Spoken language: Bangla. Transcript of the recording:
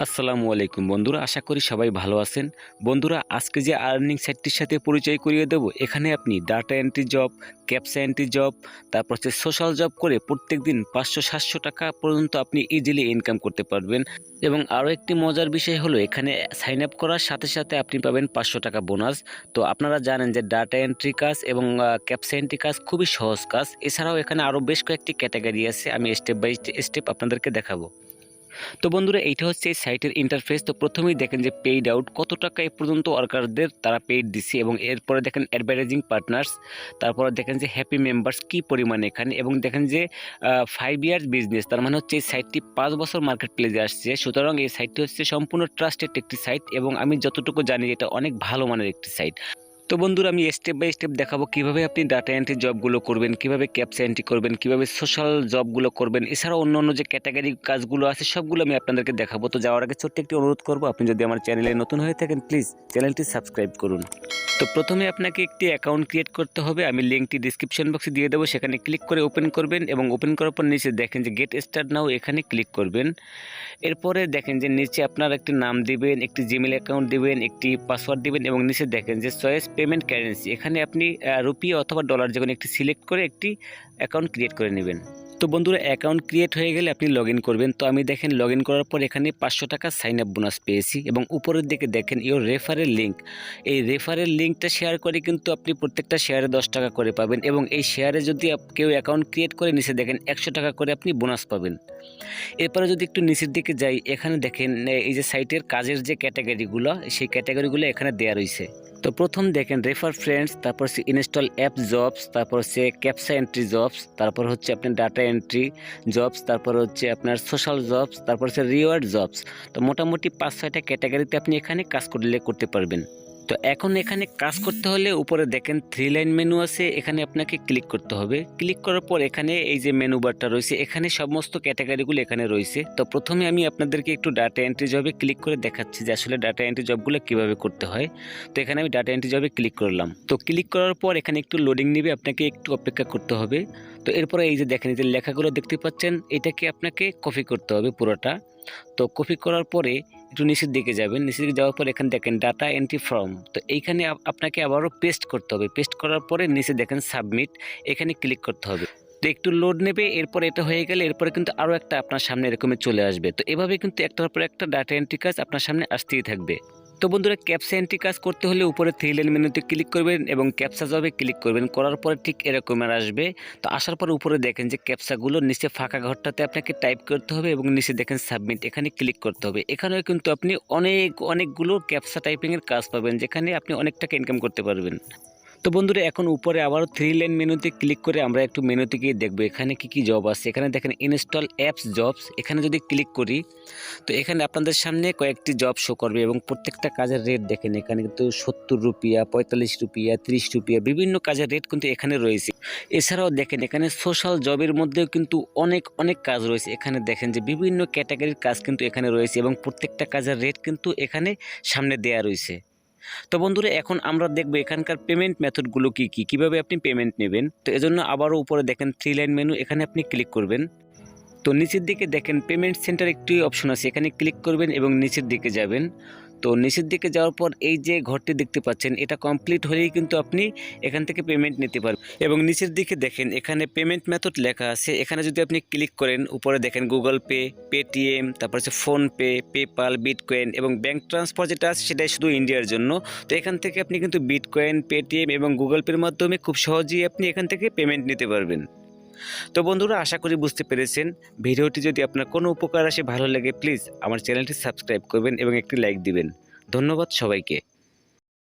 আসসালামু আলাইকুম বন্ধুরা, আশা করি সবাই ভালো আছেন। বন্ধুরা, আজকে যে আর্নিং সাইটটির সাথে পরিচয় করিয়ে দেব, এখানে আপনি data entry job, captcha entry job, তারপর হচ্ছে সোশ্যাল জব করে প্রত্যেকদিন 500-700 টাকা পর্যন্ত আপনি ইজিলি ইনকাম করতে পারবেন। এবং আরও একটি মজার বিষয় হলো, এখানে সাইন আপ করার সাথে সাথে আপনি পাবেন 500 টাকা বোনাস। তো আপনারা জানেন যে ডাটা এন্ট্রি কাজ এবং ক্যাপচা এন্ট্রি কাজ খুবই সহজ কাজ। এছাড়াও এখানে আরও বেশ কয়েকটি ক্যাটাগরি আছে, আমি স্টেপ বাই স্টেপ আপনাদেরকে দেখাবো। তো বন্ধুরা, এইটা হচ্ছে এই সাইটের ইন্টারফেস। তো প্রথমেই দেখেন যে পেইড আউট কত টাকা এ পর্যন্ত ওয়ার্কারদের তারা পেইড দিচ্ছে, এবং এরপরে দেখেন অ্যাডভার্টাইজিং পার্টনার্স, তারপরে দেখেন যে হ্যাপি মেম্বার্স কী পরিমাণে এখানে, এবং দেখেন যে 5 ইয়ার্স বিজনেস, তার মানে হচ্ছে এই সাইটটি 5 বছর মার্কেট প্লেসে আসছে। সুতরাং এই সাইটটি হচ্ছে সম্পূর্ণ ট্রাস্টেড একটি সাইট, এবং আমি যতটুকু জানি এটা অনেক ভালো মানের একটি সাইট। তো বন্ধুরা, আমি স্টেপ বাই স্টেপ দেখাবো কিভাবে আপনি ডাটা এন্ট্রি জবগুলো করবেন, কিভাবে ক্যাপচা এন্ট্রি করবেন, কিভাবে সোশ্যাল জবগুলো করবেন, এছাড়াও অন্য যে ক্যাটাগরি কাজগুলো আছে সবগুলো আমি আপনাদেরকে দেখাবো। তো যাওয়ার আগে ছোট্ট একটি অনুরোধ করবো, আপনি যদি আমার চ্যানেলে নতুন হয়ে থাকেন প্লিজ চ্যানেলটি সাবস্ক্রাইব করুন। তো প্রথমে আপনাকে একটি অ্যাকাউন্ট ক্রিয়েট করতে হবে। আমি লিঙ্কটি ডিসক্রিপশন বক্সে দিয়ে দেবো, সেখানে ক্লিক করে ওপেন করবেন, এবং ওপেন করার পর নিচে দেখেন যে গেট স্টার্ট নাও, এখানে ক্লিক করবেন। এরপরে দেখেন যে নিচে আপনার একটি নাম দিবেন, একটি জিমেল অ্যাকাউন্ট দিবেন, একটি পাসওয়ার্ড দিবেন, এবং নিচে দেখেন যে চয়েস পেমেন্ট কারেন্সি, এখানে আপনি রুপি অথবা ডলার যে কোনো একটি সিলেক্ট করে একটি অ্যাকাউন্ট ক্রিয়েট করে নেবেন। তো বন্ধুরা, অ্যাকাউন্ট ক্রিয়েট হয়ে গেলে আপনি লগ ইন করবেন। তো আমি দেখেন লগ ইন করার পর এখানে 500 টাকা সাইন আপ বোনাস পেয়েছি, এবং উপরের দিকে দেখেন ইওর রেফারেল লিঙ্ক। এই রেফারেল লিঙ্কটা শেয়ার করে কিন্তু আপনি প্রত্যেকটা শেয়ারে 10 টাকা করে পাবেন, এবং এই শেয়ারে যদি কেউ অ্যাকাউন্ট ক্রিয়েট করে নিচে দেখেন 100 টাকা করে আপনি বোনাস পাবেন। এরপরে যদি একটু নিচের দিকে যাই, এখানে দেখেন এই যে সাইটের কাজের যে ক্যাটাগরিগুলো, সেই ক্যাটাগরিগুলো এখানে দেওয়া রয়েছে। তো প্রথম দেখেন রেফার ফ্রেন্ডস, তারপর হচ্ছে ইনস্টল অ্যাপ জবস, তারপর হচ্ছে ক্যাপচা এন্ট্রি জবস, তারপর হচ্ছে আপনার ডাটা এন্ট্রি জবস, তারপর হচ্ছে আপনার সোশ্যাল জবস, তারপর হচ্ছে রিওয়ার্ড জবস। তো মোটামুটি 5-6টা ক্যাটাগরিতে আপনি এখানে কাজ করতে পারবেন। তো এখন এখানে কাজ করতে হলে উপরে দেখেন 3 লাইন মেনু আছে, এখানে আপনাকে ক্লিক করতে হবে। ক্লিক করার পর এখানে এই যে মেনু বারটা রয়েছে, এখানে সমস্ত ক্যাটাগরিগুলো এখানে রয়েছে। তো প্রথমে আমি আপনাদেরকে একটু ডাটা এন্ট্রি জবে ক্লিক করে দেখাচ্ছি যে আসলে ডাটা এন্ট্রি জবগুলো কিভাবে করতে হয়। তো এখানে আমি ডাটা এন্ট্রি জবে ক্লিক করলাম। তো ক্লিক করার পর এখানে একটু লোডিং নেবে, আপনাকে একটু অপেক্ষা করতে হবে। তো এরপরে এই যে দেখেন, এই যে লেখাগুলো দেখতে পাচ্ছেন, এটাকে আপনাকে কপি করতে হবে পুরোটা। তো কপি করার পরে একটু নিচের দিকে যাবেন, নিচের দিকে যাওয়ার পর এখানে দেখেন ডাটা এন্ট্রি ফর্ম। তো এইখানে আপনাকে আবারও পেস্ট করতে হবে। পেস্ট করার পরে নিচে দেখেন সাবমিট, এখানে ক্লিক করতে হবে। তো একটু লোড নেবে, এরপর এটা হয়ে গেলে এরপরে কিন্তু আরও একটা আপনার সামনে এরকমই চলে আসবে। তো এভাবে কিন্তু একটার পর একটা ডাটা এন্ট্রি কাজ আপনার সামনে আসতেই থাকবে। তো বন্ধুরা, ক্যাপচা এন্ট্রি কাজ করতে হলে উপরে 3 লাইন মেনুতে ক্লিক করবেন, এবং ক্যাপচা জবে ক্লিক করবেন। করার পরে ঠিক এরকম আর আসবে। তো আসার পর উপরে দেখেন যে ক্যাপচাগুলো নিচে ফাঁকা ঘরটাতে আপনাকে টাইপ করতে হবে, এবং নিচে দেখেন সাবমিট, এখানে ক্লিক করতে হবে। এখানেও কিন্তু আপনি অনেকগুলো ক্যাপচা টাইপিংয়ের কাজ পাবেন, যেখানে আপনি অনেক টাকা ইনকাম করতে পারবেন। তো বন্ধুরা, এখন উপরে আবারও 3 লাইন মেনুতে ক্লিক করে আমরা একটু মেনুতে গিয়ে দেখবো এখানে কি জব আছে। এখানে দেখেন ইনস্টল অ্যাপস জবস, এখানে যদি ক্লিক করি তো এখানে আপনাদের সামনে কয়েকটি জব শো করবে, এবং প্রত্যেকটা কাজের রেট দেখেন, এখানে কিন্তু 70 রুপিয়া, 45 রুপিয়া, 30 রুপিয়া, বিভিন্ন কাজের রেট কিন্তু এখানে রয়েছে। এছাড়াও দেখেন এখানে সোশ্যাল জবের মধ্যেও কিন্তু অনেক কাজ রয়েছে। এখানে দেখেন যে বিভিন্ন ক্যাটাগরির কাজ কিন্তু এখানে রয়েছে, এবং প্রত্যেকটা কাজের রেট কিন্তু এখানে সামনে দেয়া রয়েছে। তো বন্ধুরা, এখন আমরা দেখব এখানকার পেমেন্ট মেথডগুলো কিভাবে আপনি পেমেন্ট নেবেন। তো এজন্য আবারও উপরে দেখেন 3 লাইন মেনু, এখানে আপনি ক্লিক করবেন। তো নিচের দিকে দেখেন পেমেন্ট সেন্টার একটি অপশন আছে, এখানে ক্লিক করবেন এবং নিচের দিকে যাবেন। তো নিচের দিকে যাওয়ার পর এই যে ঘরটি দেখতে পাচ্ছেন, এটা কমপ্লিট হলেই কিন্তু আপনি এখান থেকে পেমেন্ট নিতে পারবেন। এবং নিচের দিকে দেখেন এখানে পেমেন্ট মেথড লেখা আছে, এখানে যদি আপনি ক্লিক করেন উপরে দেখেন গুগল পে, পেটিএম, তারপর হচ্ছে ফোনপে, পেপাল, বিটকয়েন, এবং ব্যাঙ্ক ট্রান্সফার যেটা আছে সেটাই শুধু ইন্ডিয়ার জন্য। তো এখান থেকে আপনি কিন্তু বিটকয়েন, পেটিএম এবং গুগল পের মাধ্যমে খুব সহজেই আপনি এখান থেকে পেমেন্ট নিতে পারবেন। তো বন্ধুরা, আশা করি বুঝতে পেরেছেন। ভিডিওটি যদি আপনার কোনো উপকার আসে, ভালো লাগে, প্লিজ আমার চ্যানেলটি সাবস্ক্রাইব করবেন এবং একটি লাইক দিবেন। ধন্যবাদ সবাইকে।